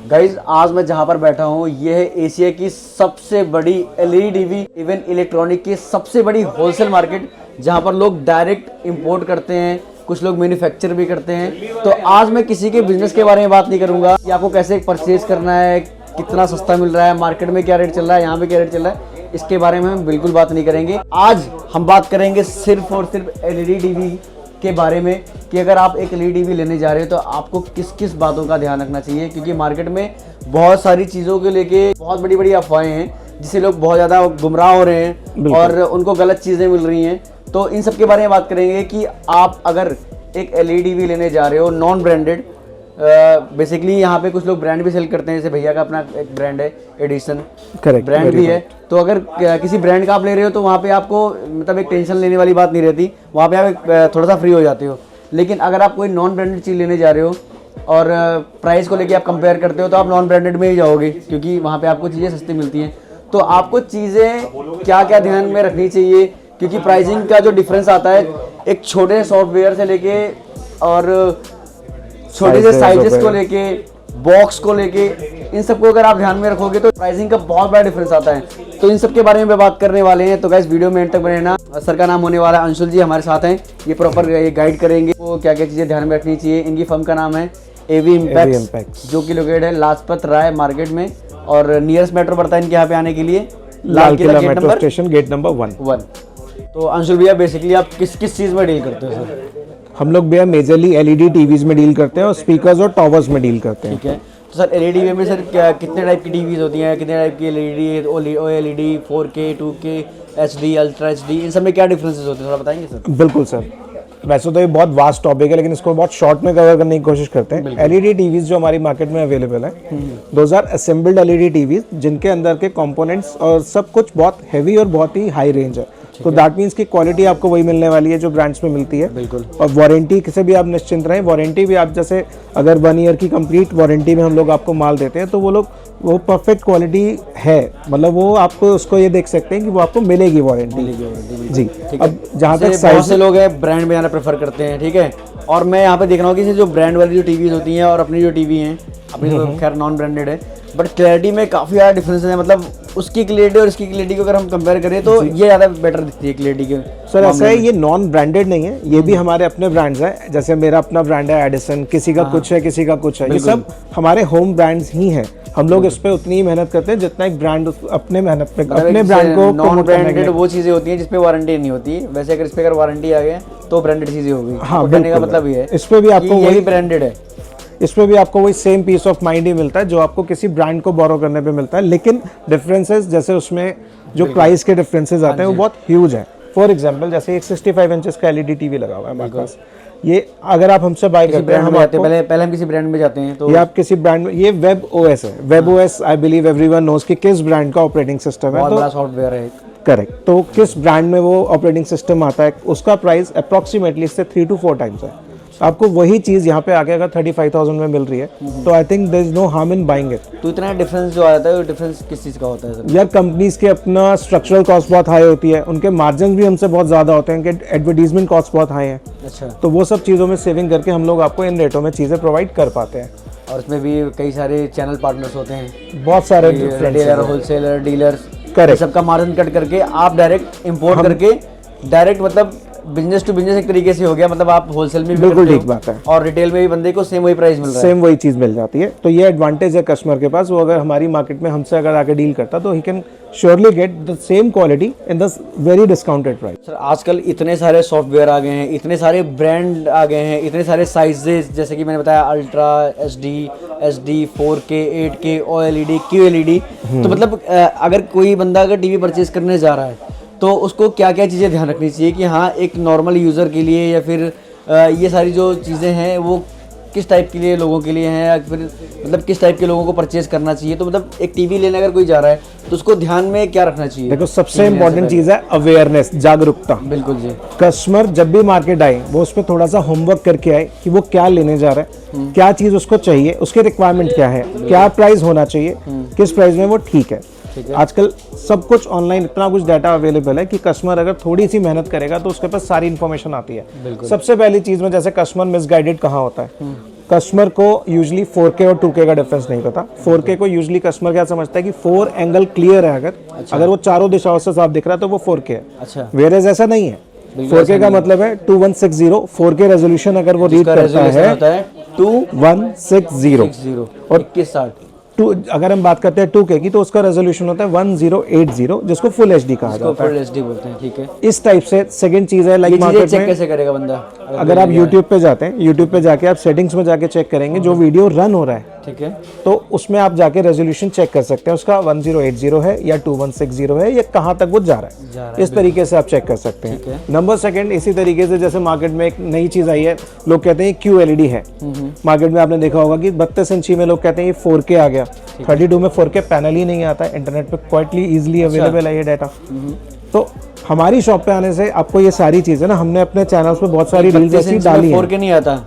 Guys आज मैं जहां पर बैठा हूं ये है एशिया की सबसे बड़ी एलईडी टीवी इवन इलेक्ट्रॉनिक की सबसे बड़ी होलसेल मार्केट, जहां पर लोग डायरेक्ट इंपोर्ट करते हैं, कुछ लोग मैन्युफैक्चर भी करते हैं। तो आज मैं किसी के बिजनेस के बारे में बात नहीं करूंगा कि आपको कैसे परचेज करना है, कितना सस्ता मिल रहा है, मार्केट में क्या रेट चल रहा है, यहाँ पे क्या रेट चल रहा है, इसके बारे में हम बिल्कुल बात नहीं करेंगे। आज हम बात करेंगे सिर्फ और सिर्फ एलईडी टीवी के बारे में कि अगर आप एक एलईडी टीवी लेने जा रहे हो तो आपको किस किस बातों का ध्यान रखना चाहिए, क्योंकि मार्केट में बहुत सारी चीज़ों को लेके बहुत बड़ी बड़ी अफवाहें हैं जिससे लोग बहुत ज़्यादा गुमराह हो रहे हैं और उनको गलत चीज़ें मिल रही हैं। तो इन सब के बारे में बात करेंगे कि आप अगर एक एलईडी टीवी लेने जा रहे हो नॉन ब्रांडेड, बेसिकली यहाँ पे कुछ लोग ब्रांड भी सेल करते हैं, जैसे भैया का अपना एक ब्रांड है एडिशन, करेक्ट ब्रांड भी है। तो अगर किसी ब्रांड का आप ले रहे हो तो वहाँ पे आपको मतलब एक टेंशन लेने वाली बात नहीं रहती, वहाँ पे आप थोड़ा सा फ्री हो जाते हो। लेकिन अगर आप कोई नॉन ब्रांडेड चीज़ लेने जा रहे हो और प्राइस को लेके आप कंपेयर करते हो तो आप नॉन ब्रांडेड में ही जाओगे, क्योंकि वहाँ पे आपको चीज़ें सस्ती मिलती हैं। तो आपको चीज़ें क्या क्या ध्यान में रखनी चाहिए, क्योंकि प्राइसिंग का जो डिफरेंस आता है एक छोटे सॉफ्टवेयर से लेके और छोटे से साइजेस को लेके, बॉक्स को लेके, इन सबको अगर आप ध्यान में रखोगे तो प्राइसिंग का बहुत बड़ा डिफरेंस आता है। तो इन सब के बारे में बात करने वाले हैं। तो गाइस वीडियो में एंड तक बने रहना। सर का नाम होने वाला है अंशुल जी, हमारे साथ हैं, ये प्रॉपर ये गाइड करेंगे वो क्या क्या चीज़ें ध्यान में रखनी चाहिए। इनकी फर्म का नाम है एवी इम्पैक्ट, जो कि लोकेटेड है लाजपत राय मार्केट में, और नियरेस्ट मेट्रो पड़ता है इनके यहाँ पे आने के लिए Lal Qila metro station, gate number 1। तो अंशुल भैया बेसिकली आप किस किस चीज़ में डील करते हो सर? हम लोग भैया मेजरली एलईडी टीवीज में डील करते हैं और स्पीकर्स और टॉवर्स में डील करते हैं। ठीक है, तो सर एलईडी टीवी में सर क्या कितने टाइप की टीवीज होती हैं, कितने टाइप की LED, OLED, 4K, 2K, HD, ultra HD, इन सब में क्या डिफरेंसेस होते हैं थोड़ा बताएंगे सर? बिल्कुल सर, वैसे तो ये बहुत वास्ट टॉपिक है लेकिन इसको बहुत शॉर्ट में कवर करने की कोशिश करते हैं। एलईडी टीवीज जो हमारी मार्केट में अवेलेबल है, those are assembled LED TVs जिनके अंदर के कंपोनेंट्स और सब कुछ बहुत हैवी और बहुत ही हाई रेंज है। तो दैट मीन्स की क्वालिटी आपको वही मिलने वाली है जो ब्रांड्स में मिलती है। बिल्कुल। और वारंटी से भी आप निश्चिंत रहें, वारंटी भी आप जैसे अगर 1 ईयर की कंप्लीट वारंटी में हम लोग आपको माल देते हैं तो वो परफेक्ट क्वालिटी है, मतलब वो आपको उसको ये देख सकते हैं कि वो आपको मिलेगी वारंटी जी। अब जहाँ तक बहुत से लोग हैं ब्रांड में जाना प्रेफर करते हैं, ठीक है, और मैं यहाँ पे देख रहा हूँ कि जो ब्रांड वाली जो टीवीज होती हैं और अपनी जो टीवी हैं, अपनी तो खैर नॉन ब्रांडेड है, बट क्लैरिटी में काफ़ी ज़्यादा डिफरेंस है। मतलब उसकी क्लैरिटी और इसकी क्लैरिटी को अगर हम कंपेयर करें तो ये ज़्यादा बेटर दिखती है क्लैरिटी के। सर ऐसा है, ये नॉन ब्रांडेड नहीं है, ये भी हमारे अपने ब्रांड्स हैं। जैसे मेरा अपना ब्रांड है एडिसन, किसी का कुछ है, किसी का कुछ है, ये सब हमारे होम ब्रांड्स ही हैं। हम लोग इस पे उतनी ही मेहनत करते हैं जितना एक ब्रांड अपने मेहनत पे अपने ब्रांड को नॉन ब्रांडेड वो चीज़ें होती हैं जिसपे वारंटी नहीं होती। वैसे अगर इस पे अगर वारंटी आ गया तो ब्रांडेड चीज़ें होगी। हाँ, कहने का मतलब ये है इस पे भी आपको वही ब्रांडेड है, इसमें भी आपको वही सेम पीस ऑफ माइंड ही मिलता है जो आपको किसी ब्रांड को बोरो करने पे मिलता है। लेकिन डिफरेंसेस जैसे उसमें जो प्राइस के डिफरेंसेस आते हैं वो बहुत ह्यूज है। फॉर एग्जांपल जैसे एक 65 इंचेस का एलईडी टीवी लगा हुआ है हमारे पास, ये अगर आप हमसे बाय करते हैं, पहले हम किसी ब्रांड में जाते हैं तो ये आप किसी ब्रांड में, ये वेब ओएस है। Web OS I believe everyone knows कि किस ब्रांड का ऑपरेटिंग सिस्टम है, बहुत बड़ा सॉफ्टवेयर है। करेक्ट। तो किस ब्रांड में वो ऑपरेटिंग सिस्टम आता है, उसका प्राइस अप्रॉक्सीमेटली इससे 3 to 4 टाइम्स है। आपको वही चीज यहाँ पे आके अगर 35,000 में मिल रही है तो I think there is no harm in buying it. तो इतना डिफरेंस जो आ जाता है वो डिफरेंस किस चीज़ का होता है सर? यार कंपनीज के अपना स्ट्रक्चरल कॉस्ट बहुत हाई होती है, उनके मार्जिन भी हमसे बहुत ज़्यादा होते हैं, उनके एडवर्टीजमेंट कॉस्ट बहुत हाई है। अच्छा, तो वो सब चीज़ों में सेविंग करके हम लोग आपको इन रेटों में चीज़ें प्रोवाइड कर पाते हैं। और इसमें भी कई सारे चैनल पार्टनर्स होते हैं, बहुत सारे रिटेलर, होलसेलर, डीलर्स, करेक्ट, सबका मार्जिन कट करके आप डायरेक्ट इंपोर्ट करके डायरेक्ट मतलब बिजनेस टू बिजनेस एक तरीके से हो गया। मतलब आप होलसेल में भी बिल्कुल ठीक बात है, और रिटेल में भी बंदे को सेम वही प्राइस मिल रहा है, सेम वही चीज़ मिल जाती है। तो ये एडवांटेज है कस्टमर के पास, वो अगर हमारी मार्केट में हमसे अगर आके डील करता तो he can surely get the same quality in the very discounted price. Sir आजकल इतने सारे सॉफ्टवेयर आ गए हैं, इतने सारे ब्रांड आ गए हैं, इतने सारे साइजेस, जैसे कि मैंने बताया ultra, HD, 4K, 8K, OLED, QLED। तो मतलब अगर कोई बंदा अगर टीवी परचेज करने जा रहा है तो उसको क्या क्या चीज़ें ध्यान रखनी चाहिए कि हाँ एक नॉर्मल यूज़र के लिए, या फिर ये सारी जो चीज़ें हैं वो किस टाइप के लिए लोगों के लिए हैं, या फिर मतलब किस टाइप के लोगों को परचेज करना चाहिए? तो मतलब एक टीवी लेने अगर कोई जा रहा है तो उसको ध्यान में क्या रखना चाहिए? देखो सबसे इंपॉर्टेंट चीज़ है अवेयरनेस, जागरूकता। बिल्कुल जी। कस्टमर जब भी मार्केट आए वो उस पर थोड़ा सा होमवर्क करके आए कि वो क्या लेने जा रहा है, क्या चीज़ उसको चाहिए, उसके रिक्वायरमेंट क्या है, क्या प्राइस होना चाहिए, किस प्राइस में वो ठीक है। आजकल सब कुछ ऑनलाइन इतना कुछ डाटा अवेलेबल है कि कस्टमर अगर थोड़ी सी मेहनत करेगा तो उसके पास सारी इन्फॉर्मेशन आती है। सबसे पहली चीज में जैसे कस्टमर मिसगाइडेड कहाँ होता है, कस्टमर को यूजली 4K और 2K का डिफरेंस नहीं पता। 4K को यूजली कस्टमर क्या समझता है कि 4 एंगल क्लियर है, अगर वो चारों दिशाओं से साफ दिख रहा है तो वो 4K है। अच्छा, वेरेज ऐसा नहीं है। 4K का मतलब है 2160, 4K रेजोल्यूशन अगर वो रीड करता है 2160 और 2160। अगर हम बात करते हैं 2K की तो उसका रेजोल्यूशन होता है 1080, जिसको फुल एचडी कहा जाता है। फुल एचडी बोलते हैं, ठीक है। इस टाइप से सेकंड चीज है लाइक मार्केट चेक में कैसे करेगा बंदा? अगर आप YouTube पे जाते हैं, YouTube पे जाके आप सेटिंग्स में जाके चेक करेंगे जो वीडियो रन हो रहा है, ठीक है, तो उसमें आप जाके रेजोल्यूशन चेक कर सकते हैं उसका 1080 है या 2160 है या कहाँ तक वो जा रहा है। इस तरीके से आप चेक कर सकते हैं। नंबर सेकंड, इसी तरीके से जैसे मार्केट में एक नई चीज आई है, लोग कहते हैं QLED है। मार्केट में आपने देखा होगा कि 32 इंची में लोग कहते हैं ये 4K आ गया, 32 में 4K पैनल ही नहीं आता है। इंटरनेट पे क्वाइटली इजिली अवेलेबल है ये डाटा। तो हमारी शॉप पे आने से आपको ये सारी चीजें ना, हमने अपने चैनल्स पे बहुत सारी रील्स ऐसी डाली है। 4K नहीं आता?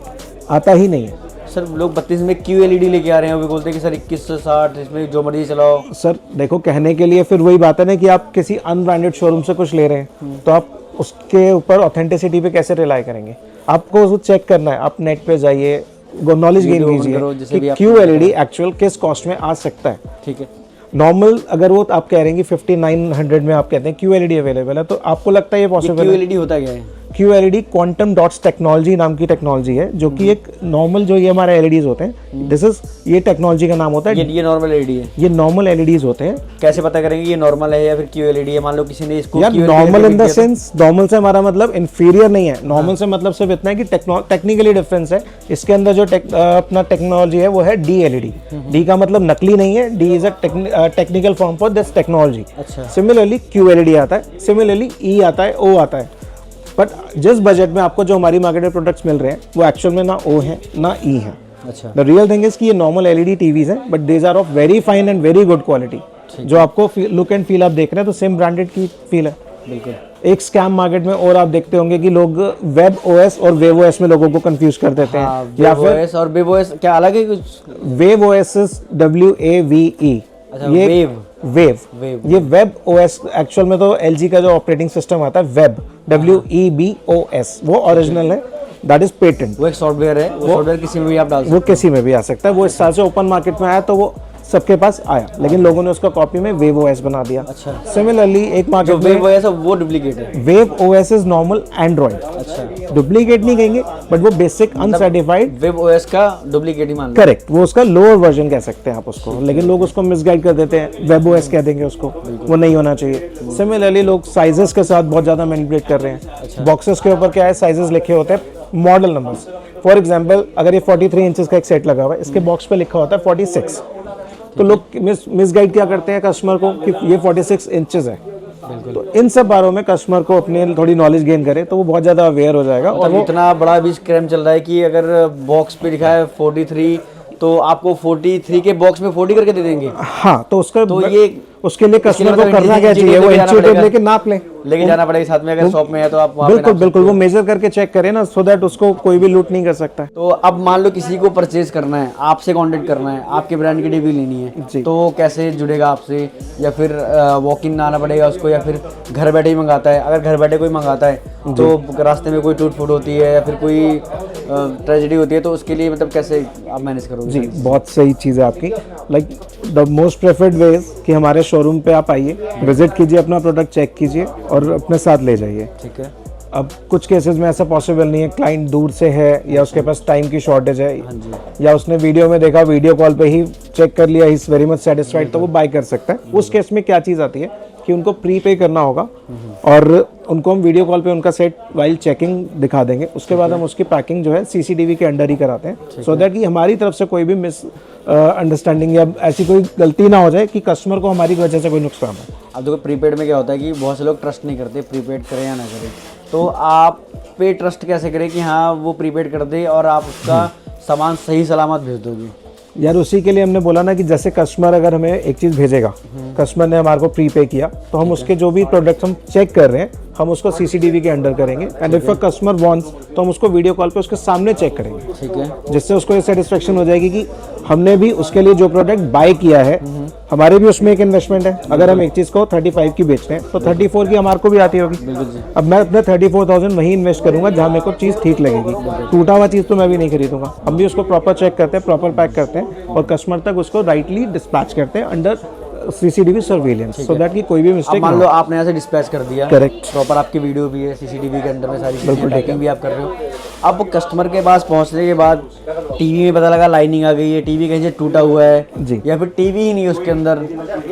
आता ही नहीं है सर। लोग 32 में QLED लेके आ रहे हैं, वो भी बोलते हैं कि सर 2160 इसमें जो मर्जी चलाओ। सर देखो, कहने के लिए फिर वही बात है ना कि आप किसी अनब्रांडेड शोरूम से कुछ ले रहे हैं तो आप उसके ऊपर ऑथेंटिसिटी पे कैसे रिलाई करेंगे? आपको उसको चेक करना है। आप नेट पे जाइए, नॉलेज गेन कीजिए कि QLED एक्चुअल किस कॉस्ट में आ सकता है। ठीक है। नॉर्मल अगर वो आप कह रहे हैं कि 5900 में आप कहते हैं QLED अवेलेबल है, तो आपको लगता है ये पॉसिबल है? QLED होता क्या है? QLED क्वांटम डॉट्स टेक्नोलॉजी नाम की टेक्नोलॉजी है, जो कि एक नॉर्मल जो ये हमारे LEDs होते हैं, दिस इज ये टेक्नोलॉजी का नाम होता है। ये नॉर्मल LED है? ये नॉर्मल LEDs होते हैं। कैसे पता करेंगे ये नॉर्मल है या फिर QLED है? मान लो किसी ने इसको यार normal in the sense, normal से हमारा मतलब इंफीरियर नहीं है। नॉर्मल से मतलब सिर्फ इतना है कि टेक्निकली डिफरेंस है। इसके अंदर जो अपना टेक्नोलॉजी है वो है DLED। D का मतलब नकली नहीं है, D is a technical form for this technology. Similarly QLED आता है, सिमिलरली E आता है, O आता है। बट जिस बजट में आपको जो हमारी मार्केट में प्रोडक्ट्स मिल रहे हैं वो एक्चुअल में ना O है ना E है। अच्छा। द रियल थिंग इज कि ये नॉर्मल LED टीवीज हैं, but these are of very fine and very good quality. जो आपको लुक एंड फील आप देख रहे हैं तो सेम ब्रांडेड की फील है। बिल्कुल। एक स्कैम मार्केट में और आप देखते होंगे कि लोग वेब OS और वेव OS में लोगों को कंफ्यूज कर देते हैं। या फिर और वेव OS क्या अलग है कुछ? Wave OS WAVE। ये वेव, ये वेब OS एक्चुअल में तो LG का जो ऑपरेटिंग सिस्टम आता है वेब WEBOS, वो ओरिजिनल है, दैट इज पेटेंट। वो एक सॉफ्टवेयर है, वो सॉफ्टवेयर किसी में भी आप डाल सकते हैं, वो किसी में भी आ सकता है। वो इस साल से ओपन मार्केट में आया तो वो सबके पास आया, लेकिन लोगों ने उसका कॉपी में वेव OS बना दिया। अच्छा। सिमिलरली एक मार्केट में वेव OS है वो डुप्लीकेट है। Wave OS is normal Android. अच्छा। डुप्लीकेट नहीं कहेंगे, बट वो बेसिक अनसर्टिफाइड वेव OS का डुप्लीकेट ही मान लो। करेक्ट, वो उसका लोअर वर्जन कह सकते हैं आप उसको, लेकिन लोग उसको मिसगाइड कर देते हैं, वेब OS कह देंगे उसको, वो नहीं होना चाहिए। सिमिलरली लोग साइजेस के साथ बहुत ज्यादा मैनिपुलेट कर रहे हैं। बॉक्सेस के ऊपर क्या है, साइजेस लिखे होते हैं, मॉडल नंबर्स। फॉर एग्जाम्पल अगर ये 43 इंचेस का एक सेट लगा हुआ है, इसके बॉक्स पे लिखा होता है 46, तो लोग मिसगाइड क्या करते हैं कस्टमर को कि ये 46 इंचेस है। तो इन सब बारों में कस्टमर को अपने थोड़ी नॉलेज गेन करे तो वो बहुत ज्यादा अवेयर हो जाएगा। और इतना बड़ा भी स्क्रैम चल रहा है कि अगर बॉक्स पे लिखा है 43 तो आपको 43 के बॉक्स में 40 करके दे देंगे। हाँ, तो उसका तो ये उसके लिए कस्टमर को करना क्या चाहिए, वो इंची टेप लेके नाप ले, लेके जाना पड़ेगा साथ में। अगर शॉप में है तो आप बिल्कुल बिल्कुल वो मेजर करके चेक करें ना, सो दैट उसको कोई भी लूट नहीं कर सकता है। तो अब मान लो किसी को परचेज करना है, आपसे कांटेक्ट करना है, आपके ब्रांड की टीवी लेनी है, तो कैसे जुड़ेगा आपसे? या फिर वॉक इन आना पड़ेगा उसको, या फिर घर बैठे ही मंगाता है? अगर घर बैठे कोई मंगाता है तो रास्ते में कोई टूट फूट होती है या फिर कोई ट्रेजेडी होती है, तो उसके लिए मतलब कैसे आप मैनेज करोगे? जी, बहुत सही चीज़ है आपकी। लाइक द मोस्ट प्रेफर्ड वे कि हमारे शोरूम पे आप आइए, विजिट कीजिए, अपना प्रोडक्ट चेक कीजिए और अपने साथ ले जाइए। ठीक है। अब कुछ केसेस में ऐसा पॉसिबल नहीं है, क्लाइंट दूर से है या उसके पास टाइम की शॉर्टेज है, या उसने वीडियो में देखा, वीडियो कॉल पे ही चेक कर लिया, he is very much satisfied, तो वो बाय कर सकता है। उस केस में क्या चीज़ आती है कि उनको प्री पे करना होगा और उनको हम वीडियो कॉल पे उनका सेट वाइल चेकिंग दिखा देंगे। उसके बाद हम उसकी पैकिंग जो है CCTV के अंडर ही कराते हैं, सो दैट कि हमारी तरफ से कोई भी मिस अंडरस्टैंडिंग या ऐसी कोई गलती ना हो जाए कि कस्टमर को हमारी वजह से कोई नुकसान हो। अब देखो प्रीपेड में क्या होता है कि बहुत से लोग ट्रस्ट नहीं करते, प्रीपेड करें या ना करें, तो आप पे ट्रस्ट कैसे करें कि हाँ वो प्रीपेड कर दे और आप उसका सामान सही सलामत भेज दोगे? यार उसी के लिए हमने बोला ना कि जैसे कस्टमर अगर हमें एक चीज़ भेजेगा, कस्टमर ने हमारे को प्री पे किया, तो हम उसके जो भी प्रोडक्ट हम चेक कर रहे हैं हम उसको CCTV के अंडर करेंगे, and if a customer wants तो हम उसको वीडियो कॉल पे उसके सामने चेक करेंगे। ठीक है। जिससे उसको ये सेटिस्फेक्शन हो जाएगी कि हमने भी उसके लिए जो प्रोडक्ट बाय किया है, हमारे भी उसमें एक इन्वेस्टमेंट है। अगर हम एक चीज को 35 की बेच रहे हैं तो 34 की हमारे को भी आती होगी। अब मैं अपने 34,000 वहीं इन्वेस्ट करूंगा जहां मेरे को चीज ठीक लगेगी। टूटा हुआ चीज तो मैं भी नहीं खरीदूंगा। हम भी उसको प्रॉपर चेक करते हैं, प्रॉपर पैक करते हैं और कस्टमर तक उसको राइटली डिस्पैच करते हैं under CCTV surveillance, so that कि कोई भी अब मिस्टेक मान लो आपने यहाँ से डिस्पैच कर दिया, करेक्ट, प्रॉपर आपकी वीडियो भी है, सीसीटीवी के अंदर में सारी चीज़ें, ट्रैकिंग भी आप कर रहे हो। अब कस्टमर के पास पहुँचने के बाद टीवी में पता लगा लाइनिंग आ गई है, टीवी कहीं से टूटा हुआ है जी, या फिर टीवी ही नहीं है उसके अंदर,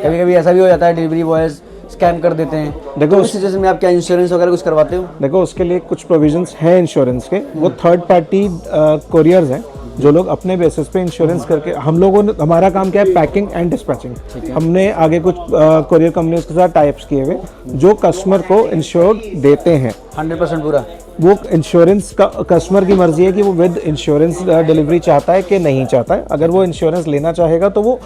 कभी कभी ऐसा भी हो जाता है डिलीवरी बॉयज स्कैम कर देते हैं। देखो उस सिचुएशन में आप क्या इंश्योरेंस वगैरह कुछ करवाते हो? देखो उसके लिए कुछ प्रोविजंस हैं इंश्योरेंस के। वो थर्ड पार्टी कोरियर्स हैं जो लोग अपने बेसिस पे इंश्योरेंस करके, हम लोगों ने, हमारा काम क्या है, पैकिंग एंड डिस्पैचिंग। हमने आगे कुछ कोरियर कंपनीज के साथ टाइप्स किए हुए जो कस्टमर को इंश्योर देते हैं 100% पूरा। वो इंश्योरेंस का कस्टमर की मर्जी है कि वो विद इंश्योरेंस डिलीवरी चाहता है कि नहीं चाहता है। अगर वो इंश्योरेंस लेना चाहेगा तो वो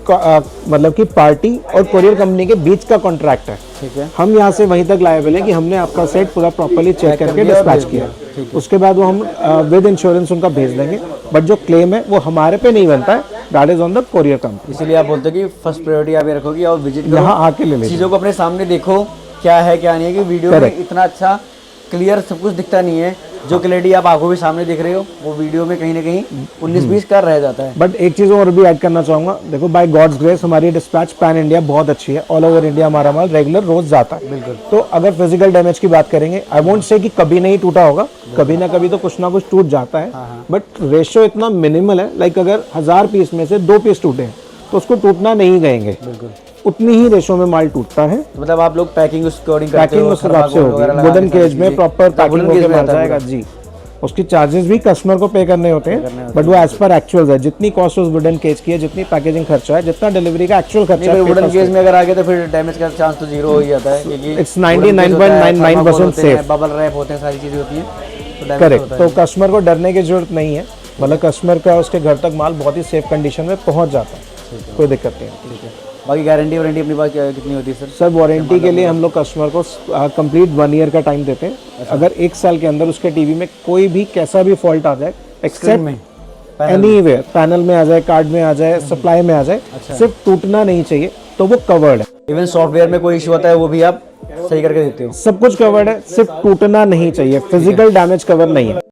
मतलब कि पार्टी और कोरियर कंपनी के बीच का कॉन्ट्रैक्ट है। ठीक है, हम यहाँ से वहीं तक लायबल है कि हमने आपका सेट पूरा प्रॉपर्ली चेक करके डिस्पैच किया, उसके बाद वो हम विद इंश्योरेंस उनका भेज देंगे। बट जो क्लेम है वो हमारे पे नहीं बनता है, that is on the courier company. इसीलिए आप बोलते हो कि फर्स्ट प्रायोरिटी आप ये रखोगी और विजिट करो, यहाँ आके ले लीजिए, चीज़ों को अपने सामने देखो क्या है क्या नहीं है, कि वीडियो में इतना अच्छा क्लियर सब कुछ दिखता नहीं है। जो क्लैरिटी आप आंखों के सामने देख रहे हो वो वीडियो में कहीं ना कहीं 19-20 का रह जाता है। बट एक चीज़ और भी ऐड करना चाहूँगा, देखो बाय गॉड्स ग्रेस हमारी डिस्पैच पैन इंडिया बहुत अच्छी है, ऑल ओवर इंडिया हमारा माल रेगुलर रोज जाता है। बिल्कुल। तो अगर फिजिकल डैमेज की बात करेंगे, आई वोंट से कि कभी नहीं टूटा होगा, कभी ना कभी तो कुछ ना कुछ टूट जाता है, बट रेशियो इतना मिनिमल है, लाइक अगर 1000 पीस में से 2 पीस टूटे हैं तो उसको टूटना नहीं गएंगे, उतनी ही रेशो में माल टूटता है। तो मतलब आप लोग पैकिंग उसके अकॉर्डिंग करते हो, पैकिंग उस हिसाब से होगी, वुडन केज में प्रॉपर पैकिंग होके माल जाएगा जी। उसकी चार्जेस भी कस्टमर को पे करने होते हैं, बट वो एज पर एक्चुअल है, जितनी कॉस्ट उस वुडन केज की है, जितनी पैकेजिंग खर्चा है, जितना डिलीवरी का एक्चुअल खर्चा है। वुडन केज में अगर आ गया तो फिर डैमेज का चांस तो जीरो हो ही जाता है, क्योंकि इट्स 99.99% सेफ, बबल रैप होते हैं, सारी चीजें होती हैं, करेक्ट। तो कस्टमर को डरने की जरूरत नहीं है, मतलब कस्टमर का उसके घर तक माल बहुत ही सेफ कंडीशन में पहुंच जाता है, कोई दिक्कत नहीं है। बाकी गारंटी वारंटी अपने पास कितनी होती है सर? सर वारंटी के लिए हम लोग कस्टमर को कंप्लीट 1 ईयर का टाइम देते हैं। अगर 1 साल के अंदर उसके टीवी में कोई भी कैसा भी फॉल्ट आ जाए, एक्सेप्ट एनीवेयर, पैनल में आ जाए, कार्ड में आ जाए, सप्लाई में आ जाए, सिर्फ टूटना नहीं चाहिए, तो वो कवर्ड है। इवन सॉफ्टवेयर में कोई इशू आता है वो भी आप सही करके देते हो? सब कुछ कवर्ड है, सिर्फ टूटना नहीं चाहिए, फिजिकल डैमेज कवर नहीं है।